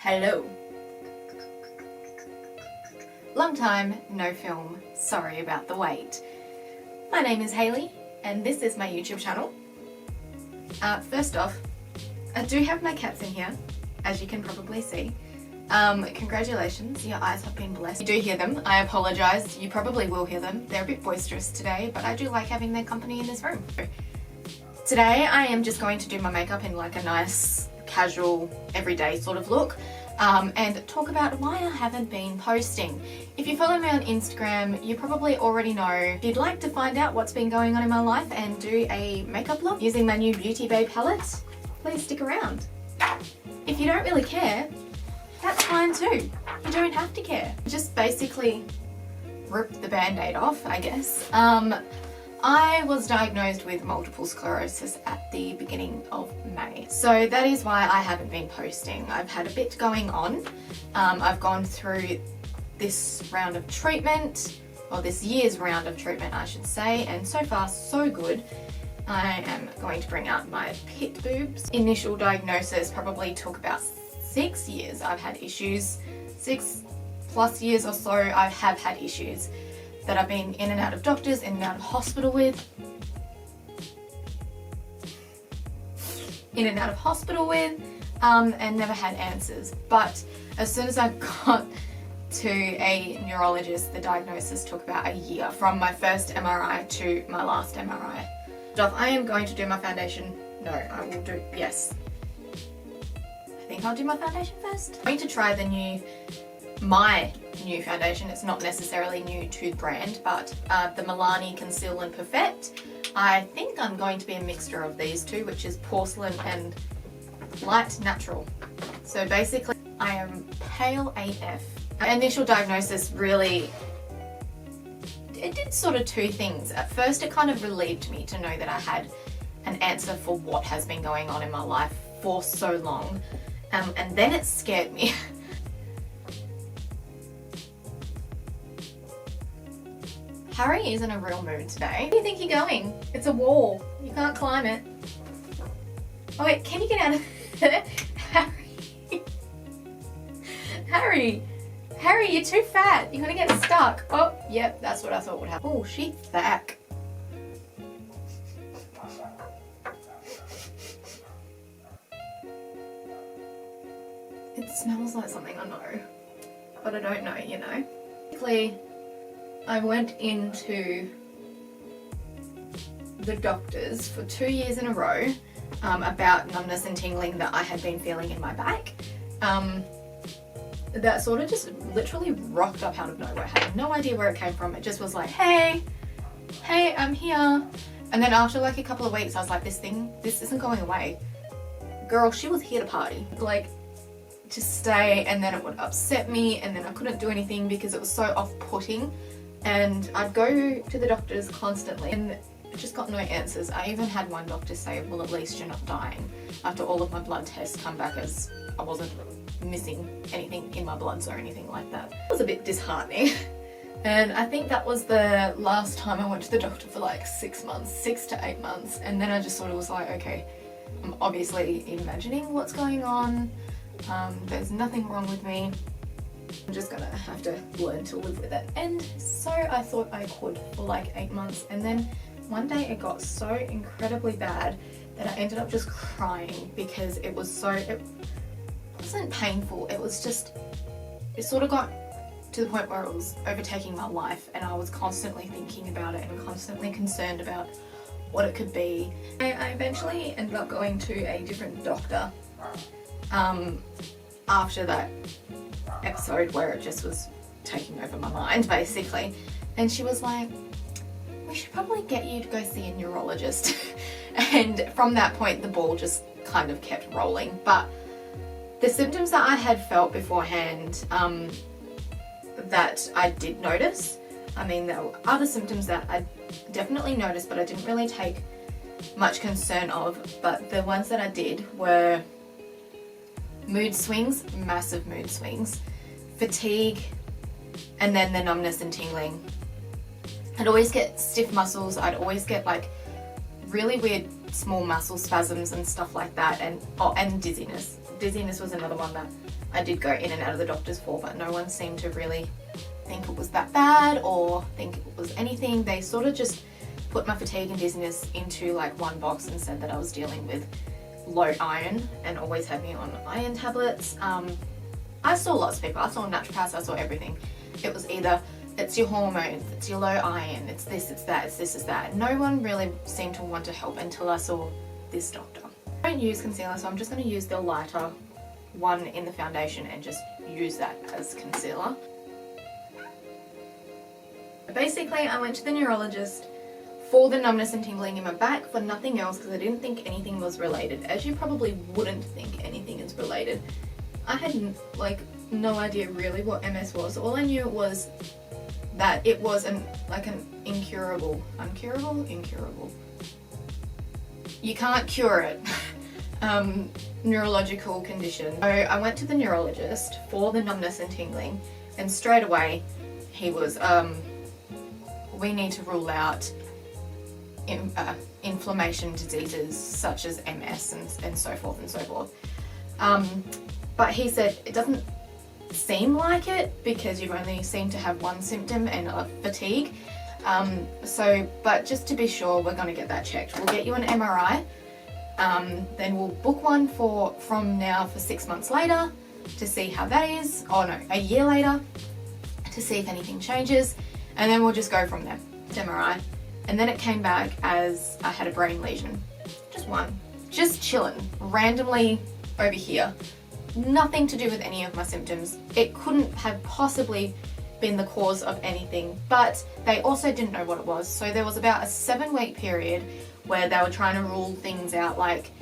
Hello. Long time, no film. Sorry about the wait. My name is Hayley and this is my YouTube channel. First off, I do have my cats in here, as you can probably see. Congratulations, your eyes have been blessed. You do hear them, I apologise, you probably will hear them. They're a bit boisterous today, but I do like having their company in this room. Today I am just going to do my makeup in like a nice, casual, everyday sort of look. And talk about why I haven't been posting. If you follow me on Instagram, you probably already know. If you'd like to find out what's been going on in my life and do a makeup look using my new Beauty Bay palette, please stick around. If you don't really care, that's fine too. You don't have to care. Just basically rip the band-aid off, I guess. I was diagnosed with multiple sclerosis at the beginning of May. So that is why I haven't been posting. I've had a bit going on. I've gone through this round of treatment, or this year's round of treatment I should say, and so far so good. I am going to bring out my pit boobs. Initial diagnosis probably took about 6 years. I've had issues, 6+ years or so I have had issues that I've been in and out of doctors, in and out of hospital with. And never had answers. But as soon as I got to a neurologist, the diagnosis took about a year from my first MRI to my last MRI. I am going to do my foundation. No, I will do, yes. I think I'll do my foundation first. I'm going to try my new foundation. It's not necessarily new to the brand, but the Milani Conceal and Perfect. I think I'm going to be a mixture of these two, which is porcelain and light natural. So basically I am pale AF. Initial diagnosis really, it did sort of two things. At first it kind of relieved me to know that I had an answer for what has been going on in my life for so long, and then it scared me. Harry is in a real mood today. Where do you think you're going? It's a wall. You can't climb it. Oh wait, can you get out of there? Harry. Harry. Harry, you're too fat. You're gonna get stuck. Oh, yep, that's what I thought would happen. Oh, she's back. It smells like something I know, but I don't know, you know. Basically, I went into the doctors for 2 years in a row about numbness and tingling that I had been feeling in my back. That sort of just literally rocked up out of nowhere. I had no idea where it came from. It just was like, hey, I'm here. And then after like a couple of weeks, I was like, this isn't going away. Girl, she was here to party. Like, to stay, and then it would upset me, and then I couldn't do anything because it was so off-putting. And I'd go to the doctors constantly and just got no answers. I even had one doctor say, well, at least you're not dying, after all of my blood tests come back as I wasn't missing anything in my bloods or anything like that. It was a bit disheartening. And I think that was the last time I went to the doctor for like 6 months, 6 to 8 months. And then I just sort of was like, okay, I'm obviously imagining what's going on. There's nothing wrong with me. I'm just gonna have to learn to live with it. And so I thought I could for like 8 months, and then one day it got so incredibly bad that I ended up just crying because it wasn't painful, it was just, it sort of got to the point where it was overtaking my life, and I was constantly thinking about it and constantly concerned about what it could be. I eventually ended up going to a different doctor after that episode where it just was taking over my mind basically, and she was like, we should probably get you to go see a neurologist. And from that point the ball just kind of kept rolling. But the symptoms that I had felt beforehand that I did notice, I mean there were other symptoms that I definitely noticed but I didn't really take much concern of, but the ones that I did were mood swings, massive mood swings, fatigue, and then the numbness and tingling. I'd always get stiff muscles, I'd always get like really weird small muscle spasms and stuff like that, and dizziness. Dizziness was another one that I did go in and out of the doctors for, but no one seemed to really think it was that bad or think it was anything. They sort of just put my fatigue and dizziness into like one box and said that I was dealing with low iron and always had me on iron tablets. I saw lots of people, I saw naturopaths, I saw everything. It was either it's your hormones, it's your low iron, it's this, it's that, it's this, it's that. No one really seemed to want to help until I saw this doctor. I don't use concealer, so I'm just going to use the lighter one in the foundation and just use that as concealer. Basically, I went to the neurologist for the numbness and tingling in my back, for nothing else, because I didn't think anything was related. As you probably wouldn't think anything is related. I had like no idea really what MS was. All I knew was that it was an incurable. You can't cure it. Neurological condition. So I went to the neurologist for the numbness and tingling, and straight away he was, we need to rule out inflammation diseases such as MS and so forth and so forth. But he said it doesn't seem like it because you've only seemed to have one symptom and fatigue. But just to be sure, we're going to get that checked. We'll get you an MRI. Then we'll book one from now for 6 months later to see how that is. Oh no, a year later to see if anything changes, and then we'll just go from there. MRI, and then it came back as I had a brain lesion, just one, just chilling randomly over here. Nothing to do with any of my symptoms. It couldn't have possibly been the cause of anything, but they also didn't know what it was. So there was about a 7-week period where they were trying to rule things out, like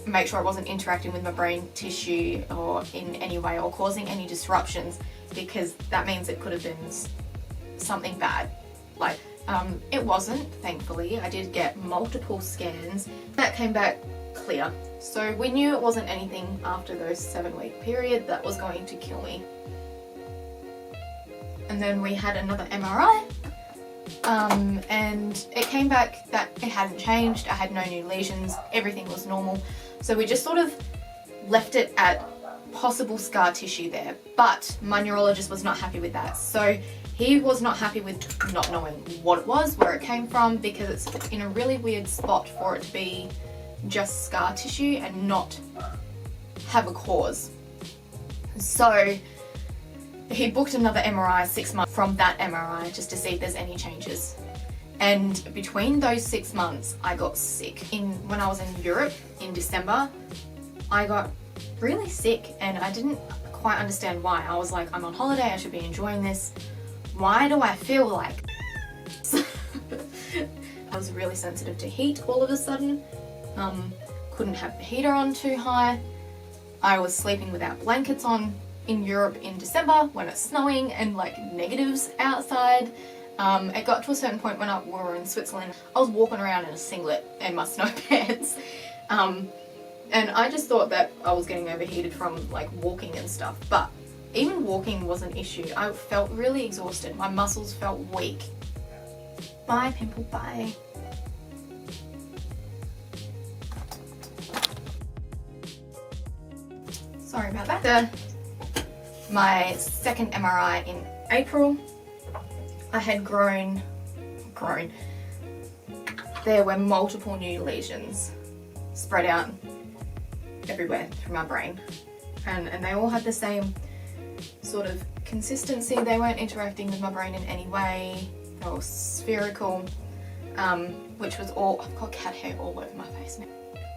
make sure it wasn't interacting with my brain tissue or in any way or causing any disruptions, because that means it could have been something bad. Like it wasn't, thankfully. I did get multiple scans that came back clear. So we knew it wasn't anything after those 7-week period that was going to kill me. And then we had another MRI, and it came back that it hadn't changed. I had no new lesions, everything was normal. So we just sort of left it at possible scar tissue there, but my neurologist was not happy with that. So he was not happy with not knowing what it was, where it came from, because it's in a really weird spot for it to be just scar tissue and not have a cause. So he booked another MRI 6 months from that MRI just to see if there's any changes. And between those 6 months, I got sick. When I was in Europe in December, I got really sick and I didn't quite understand why. I was like, I'm on holiday, I should be enjoying this. Why do I feel like I was really sensitive to heat all of a sudden. Couldn't have the heater on too high. I was sleeping without blankets on in Europe in December when it's snowing and like negatives outside. It got to a certain point when we were in Switzerland, I was walking around in a singlet and my snow pants. And I just thought that I was getting overheated from like walking and stuff, but even walking was an issue. I felt really exhausted. My muscles felt weak. Bye, pimple, bye. Sorry about that. My second MRI in April, I had grown. There were multiple new lesions spread out everywhere through my brain, and they all had the same sort of consistency. They weren't interacting with my brain in any way. They were spherical, which was all, I've got cat hair all over my face now.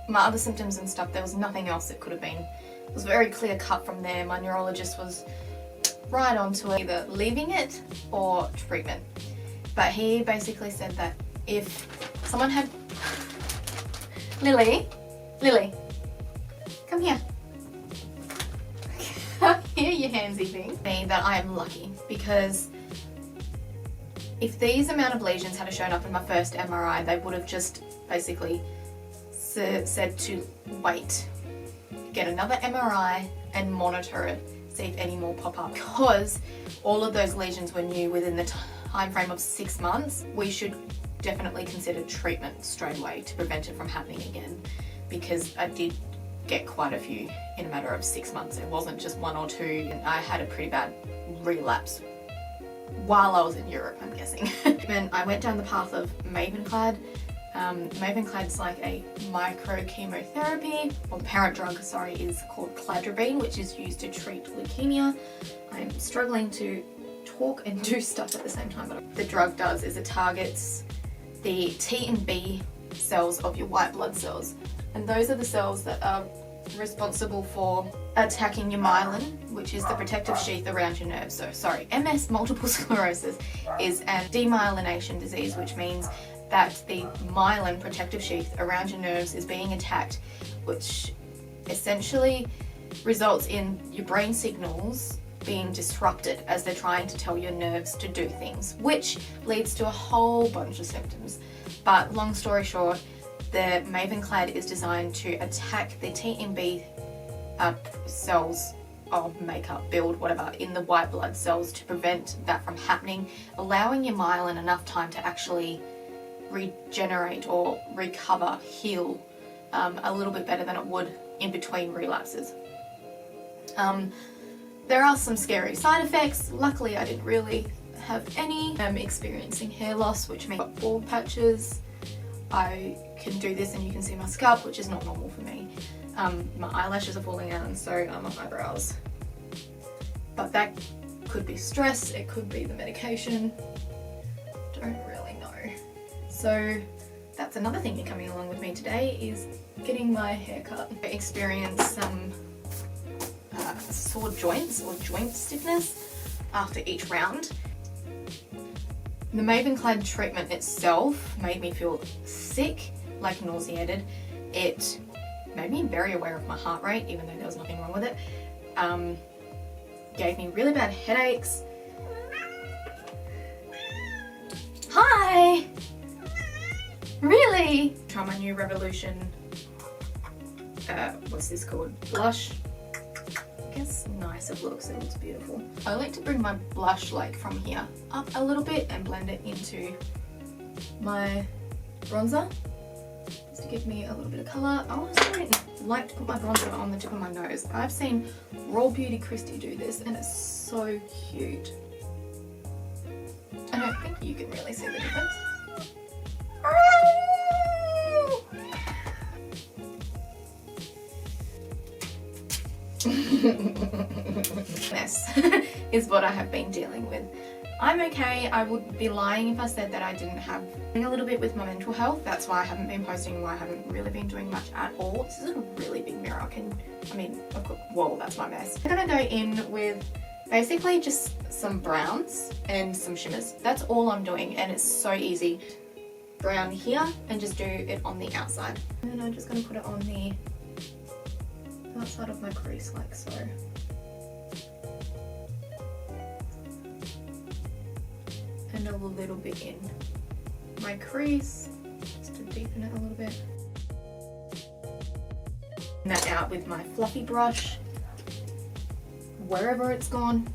My other symptoms and stuff, there was nothing else that could have been. It was very clear cut from there. My neurologist was right onto it, either leaving it or treatment. But he basically said that if someone had... Lili, come here. Here, you handsy thing. That I am lucky, because if these amount of lesions had shown up in my first MRI, they would have just basically said to wait, get another MRI and monitor it, see if any more pop up. Because all of those lesions were new within the time frame of 6 months, we should definitely consider treatment straight away to prevent it from happening again, because I did get quite a few in a matter of 6 months. It wasn't just 1 or 2, and I had a pretty bad relapse while I was in Europe, I'm guessing. Then I went down the path of Mavenclad. Mavenclad's like a microchemotherapy, or parent drug, sorry, is called cladribine, which is used to treat leukemia. I'm struggling to talk and do stuff at the same time, but what the drug does is it targets the T and B cells of your white blood cells, and those are the cells that are responsible for attacking your myelin, which is the protective sheath around your nerves. So sorry, MS, multiple sclerosis, is a demyelination disease, which means that the myelin protective sheath around your nerves is being attacked, which essentially results in your brain signals being disrupted as they're trying to tell your nerves to do things, which leads to a whole bunch of symptoms. But long story short, the Mavenclad is designed to attack the T and B cells of makeup, build, whatever, in the white blood cells to prevent that from happening, allowing your myelin enough time to actually regenerate or recover, heal a little bit better than it would in between relapses. There are some scary side effects. Luckily, I didn't really have any. I'm experiencing hair loss, which means I've got bald patches. I can do this and you can see my scalp, which is not normal for me. My eyelashes are falling out, and so are my eyebrows. But that could be stress, it could be the medication. Don't really know. So that's another thing you're coming along with me today, is getting my hair cut. I experienced some sore joints or joint stiffness after each round. The Mavenclad treatment itself made me feel sick, like nauseated. It made me very aware of my heart rate, even though there was nothing wrong with it. Gave me really bad headaches. Hi! Really? Try my new Revolution, what's this called? Blush. I guess nice it looks beautiful. I like to bring my blush like from here up a little bit and blend it into my bronzer, just to give me a little bit of colour. I also like to put my bronzer on the tip of my nose. I've seen Raw Beauty Christy do this and it's so cute. I don't think you can really see the difference. This is what I have been dealing with. I'm okay. I would be lying if I said that I didn't have a little bit with my mental health. That's why I haven't been posting, why I haven't really been doing much at all. This is a really big mirror. I've got, whoa, that's my mess. I'm gonna go in with basically just some browns and some shimmers. That's all I'm doing, and it's so easy. Brown here, and just do it on the outside. And then I'm just gonna put it on the outside of my crease like so. And a little bit in my crease, just to deepen it a little bit. And that out with my fluffy brush, wherever it's gone.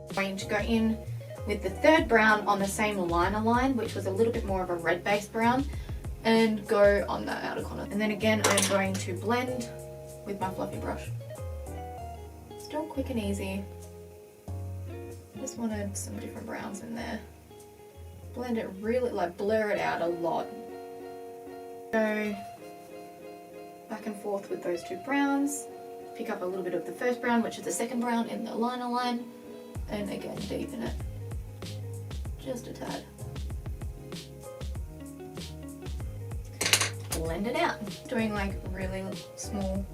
I'm going to go in with the third brown on the same liner line, which was a little bit more of a red based brown, and go on the outer corner. And then again, I'm going to blend with my fluffy brush. Still quick and easy. Just wanted some different browns in there. Blend it really, like blur it out a lot. Go back and forth with those two browns. Pick up a little bit of the first brown, which is the second brown in the liner line, and again deepen it just a tad. Blend it out. Doing like really small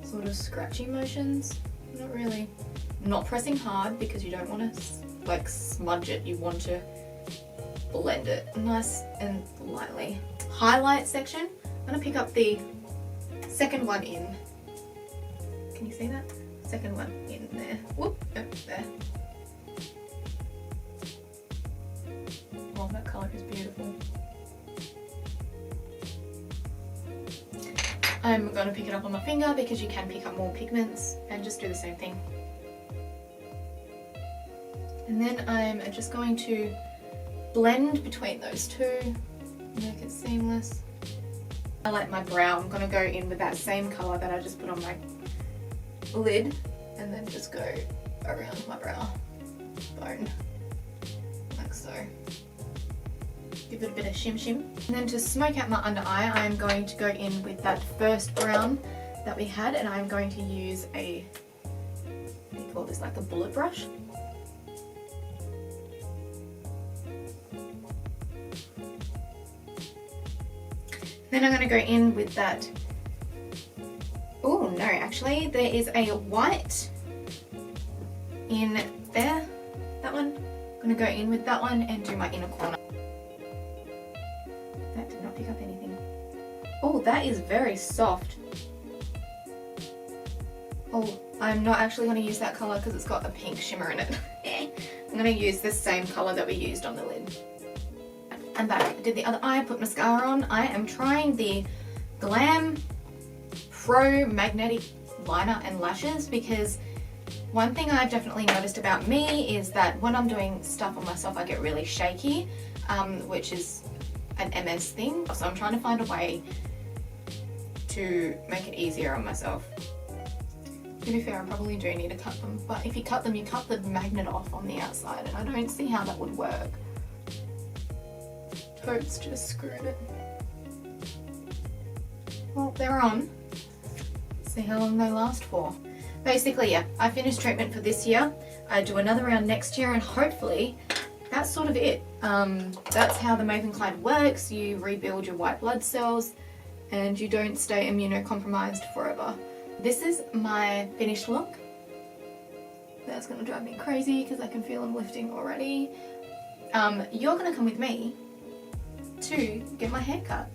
sort of scratchy motions. Not pressing hard because you don't want to like smudge it. You want to blend it nice and lightly. Highlight section. I'm going to pick up the second one in. Can you see that? Second one in there. Whoop, there. Oh, that colour is beautiful. I'm going to pick it up on my finger because you can pick up more pigments, and just do the same thing. And then I'm just going to blend between those two, make it seamless. highlight my brow. I'm gonna go in with that same colour that I just put on my lid and then just go around my brow bone, like so. Give it a bit of shim shim. And then to smoke out my under eye, I am going to go in with that first brown that we had, and I'm going to use a, what do you call this, like a bullet brush. Then I'm going to go in with that, oh no, actually there is a white in there, that one. I'm going to go in with that one and do my inner corner. That did not pick up anything. Oh, that is very soft. Oh, I'm not actually going to use that colour because it's got a pink shimmer in it. I'm going to use the same colour that we used on the lid. I'm back. I did the other eye, put mascara on. I am trying the Glam Pro Magnetic Liner and Lashes because one thing I've definitely noticed about me is that when I'm doing stuff on myself I get really shaky, which is an MS thing. So I'm trying to find a way to make it easier on myself. To be fair, I probably do need to cut them, but if you cut them, you cut the magnet off on the outside, and I don't see how that would work. Toad's just screwed it. Well, they're on. Let's see how long they last for. Basically, yeah, I finished treatment for this year. I do another round next year, and hopefully that's sort of it. That's how the Mavenclad works. You rebuild your white blood cells, and you don't stay immunocompromised forever. This is my finished look. That's gonna drive me crazy because I can feel them lifting already. You're gonna come with me to get my hair cut.